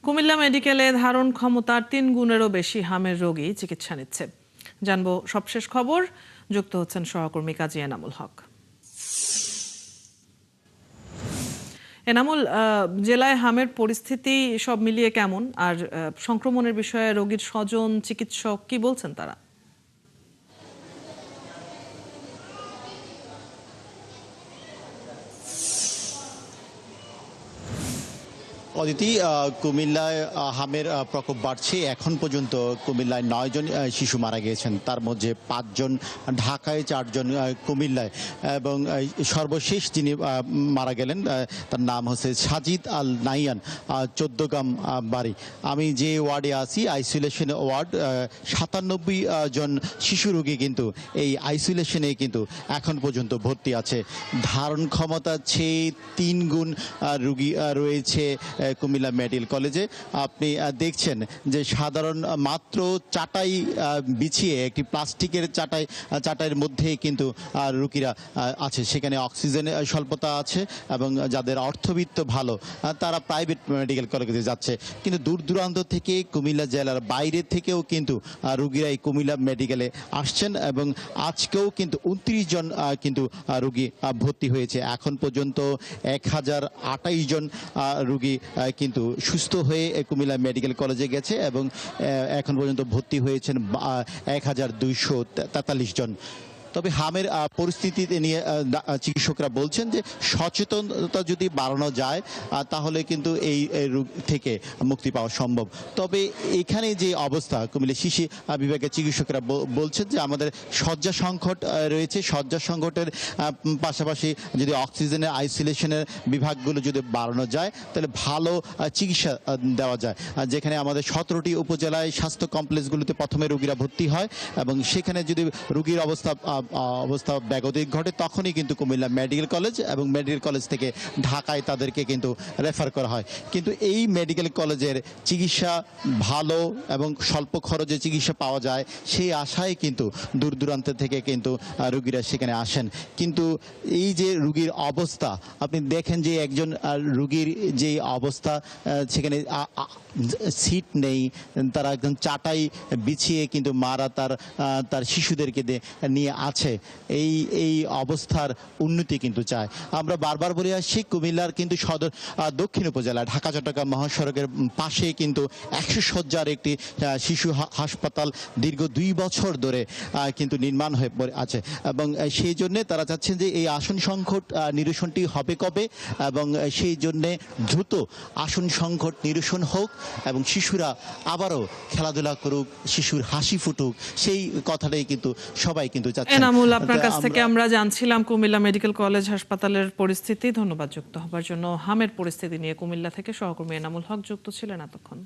কুমিল্লা মেডিকেলে ধারণ ক্ষমতার ৩ গুণেরও বেশি হামের রোগী চিকিৎসা নিচ্ছে। জানবো সবশেষ খবর, যুক্ত হচ্ছেন সহকর্মী কাজী এনামুল হক। এনামুল, জেলায় হামের পরিস্থিতি সব মিলিয়ে কেমন, আর সংক্রমণের বিষয়ে রোগীর স্বজন চিকিৎসক কি বলছেন তারা? অদিতি, কুমিল্লায় হামের প্রকোপ বাড়ছে। এখন পর্যন্ত কুমিল্লায় ৯ জন শিশু মারা গিয়েছেন, তার মধ্যে ৫ জন ঢাকায়, ৪ জন কুমিল্লায়। এবং সর্বশেষ যিনি মারা গেলেন তার নাম হচ্ছে সাজিদ আল নাইয়ান, ১৪ বাড়ি। আমি যে ওয়ার্ডে আছি, আইসোলেশন ওয়ার্ড, ৯৭ জন শিশু রোগী কিন্তু এই আইসোলেশনে কিন্তু এখন পর্যন্ত ভর্তি আছে। ধারণ ক্ষমতা চেয়ে ৩ গুণ রোগী রয়েছে কুমিল্লা মেডিকেল কলেজে। আপনি দেখছেন যে সাধারণ মাত্র চাটাই বিছিয়ে, একটি প্লাস্টিকের চাটাইয়ের মধ্যেই কিন্তু রোগীরা আছে। সেখানে অক্সিজেনের স্বল্পতা আছে এবং যাদের অর্থবিত্ত ভালো তারা প্রাইভেট মেডিকেল কলেজে যাচ্ছে। কিন্তু দূর দূরান্ত থেকে, কুমিল্লা জেলার বাইরে থেকেও কিন্তু রোগীরা এই কুমিল্লা মেডিকেলে আসছেন এবং আজকেও কিন্তু ২৯ জন কিন্তু রোগী ভর্তি হয়েছে। এখন পর্যন্ত ১,০২৮ জন রোগী কিন্তু সুস্থ হয়ে কুমিল্লা মেডিকেল কলেজে গেছে এবং এখন পর্যন্ত ভর্তি হয়েছেন ১,২৪৩ জন। তবে হামের পরিস্থিতি নিয়ে চিকিৎসকরা বলছেন যে সচেতনতা যদি বাড়ানো যায় তাহলে কিন্তু এই রোগ থেকে মুক্তি পাওয়া সম্ভব। তবে এখানে যে অবস্থা, কুমিল্লা শিশু বিভাগের চিকিৎসকরা বলছেন যে আমাদের শয্যা সংকট রয়েছে। শয্যা সংকটের পাশাপাশি যদি অক্সিজেনের আইসোলেশনের বিভাগগুলো যদি বাড়ানো যায় তাহলে ভালো চিকিৎসা দেওয়া যায়। যেখানে আমাদের ১৭টি উপজেলায় স্বাস্থ্য কমপ্লেক্সগুলোতে প্রথমে রোগীরা ভর্তি হয় এবং সেখানে যদি রোগীর অবস্থা ব্যাগতিক ঘটে তখনই কিন্তু কুমিল্লা মেডিকেল কলেজ এবং মেডিকেল কলেজ থেকে ঢাকায় তাদেরকে কিন্তু রেফার করা হয়। কিন্তু এই মেডিকেল কলেজের চিকিৎসা ভালো এবং স্বল্প খরচে চিকিৎসা পাওয়া যায় সেই আশায় কিন্তু দূর দূরান্ত থেকে কিন্তু রোগীরা সেখানে আসেন। কিন্তু এই যে রোগীর অবস্থা আপনি দেখেন যে একজন রোগীর যে অবস্থা, সেখানে সিট নেই, তারা একদম চাটাই বিছিয়ে কিন্তু মারা তার শিশুদেরকে নিয়ে আছে। এই অবস্থার উন্নতি কিন্তু চায়। আমরা বারবার বলে আসছি, কুমিল্লার কিন্তু সদর দক্ষিণ উপজেলা ঢাকা চট্টগ্রাম মহাসড়কের পাশে কিন্তু ১০০ শয্যার একটি শিশু হাসপাতাল দীর্ঘ ২ বছর ধরে কিন্তু নির্মাণ হয়ে পড়ে আছে এবং সেই জন্যে তারা চাচ্ছেন যে এই আসন সংকট নিরসনটি হবে কবে এবং সেই জন্যে দ্রুত আসন সংকট নিরসন হোক এবং শিশুরা আবারও খেলাধুলা করুক, শিশুর হাসি ফুটুক, সেই কথাটাই কিন্তু সবাই কিন্তু চাচ্ছেন। এনামুল, আপনার কাছ থেকে আমরা জানছিলাম কুমিল্লা মেডিকেল কলেজ হাসপাতালের পরিস্থিতি। ধন্যবাদ যুক্ত হবার জন্য। হামের পরিস্থিতি নিয়ে কুমিল্লা থেকে সহকর্মী এনামুল হক যুক্ত ছিলেন এতক্ষণ।